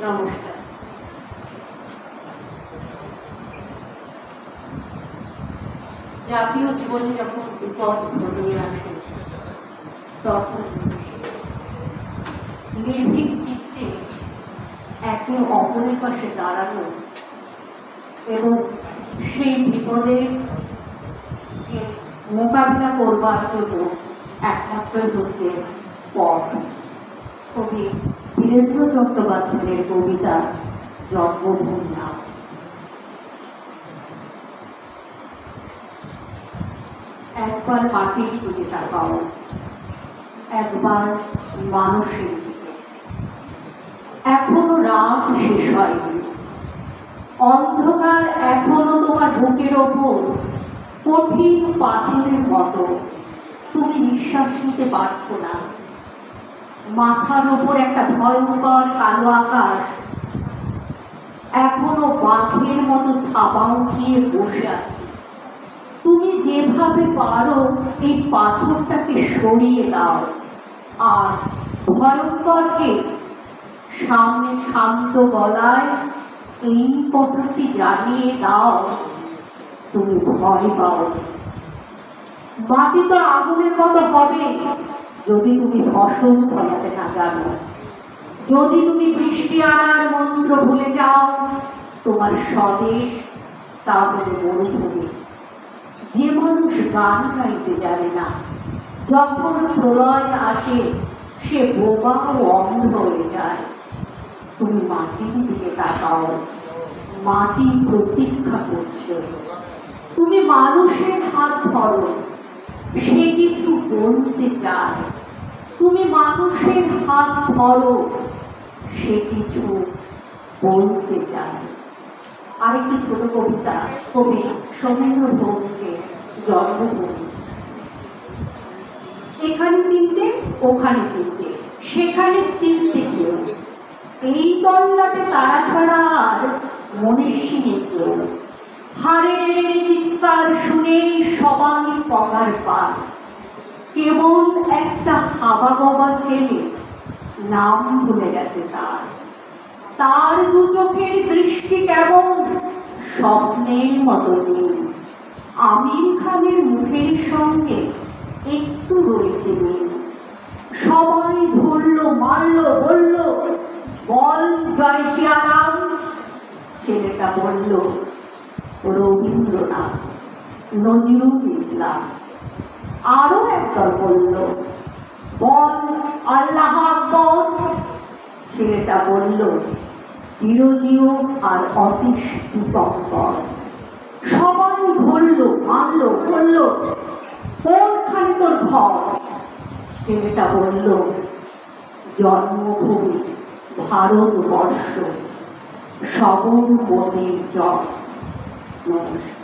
নমস্কার। জাতীয় জীবনে যখন বিপদ ঘনিয়ে আসে তখন নির্ভীক চিত্তে একে অপরের পাশে দাঁড়ানো এবং সেই বিপদে যে মোকাবিলা করবার জন্য একমাত্রই হচ্ছে পথ। কবি বীরেন্দ্র চট্টোপাধ্যায়ের কবিতা জন্মভূমি নাম। একবার মাটির দিকে তাকাও, একবার মানুষের দিকে। এখনো রাত শেষ হয়নি, অন্ধকার এখনো তোমার বুকের ওপর কঠিন পাথরের মতো। তুমি নিঃশ্বাস নিতে পারছো না। মাথার ওপর একটা ভয়ঙ্কর কালো আকাশ এখনো বাঘের মতো থাবা উঠিয়ে বসে আছে। তুমি যেভাবে পারো এই পাথরটাকে সরিয়ে দাও আর ভয়ঙ্করকে সামনে শান্ত গলায় এই কথাটি জানিয়ে দাও, তুমি ভয় পাও। মাটি তো আগুনের মতো হবে যদি তুমি ফসল ফলাতে না জানো, যদি তুমি বৃষ্টি আনার মন্ত্র ভুলে যাও। তোমার স্বদেশ তাহলে মরুভূমি। যে মানুষ গান গাইতে জানে না, যখন প্রলয় আসে সে বোবা ও অন্ধ হয়ে যায়। তুমি মাটির দিকে তাকাও, মাটি প্রতীক্ষা করছে। তুমি মানুষের হাত ধরো, সে কিছু বলতে চায়। তুমি মানুষের হাত ধরো, সে কিছু বলতে চায়। আরেকটি ছোট কবিতা কবি সোমেন্দ্র ভৌমিকের জন্মভূমি। এখানে তিনটে, ওখানে তিনটে, সেখানে তিনটে কেউ। এই তল্লাটে তারা ছাড়া আর মনীষী নেই কেউ। হারের চিৎকার শুনে সবাই পগার পায়। কেবল একটা হাবা গবা ছেলে, নাম ভুলে গেছে তার। তার দু চোখের দৃষ্টি কেমন স্বপ্নের মতো নীল। আমির খানের মুখের সঙ্গে একটু রয়েছে মিল। সবাই ধরলো, মারলো, বলল বল জয় শ্রীরাম। ছেলেটা বলল রবীন্দ্রনাথ, নজরুল ইসলাম। আরো একদল বলল বল আল্লাহ আকবর। ছেলেটা বলল চিরজীব আর অতীশ দীপঙ্কর। সবাই ধরল, মারলো, বলল কোনখানে তোর ঘর। ছেলেটা বলল জন্মভূমি ভারতবর্ষ, সবরমতীর জল। নমস্কার।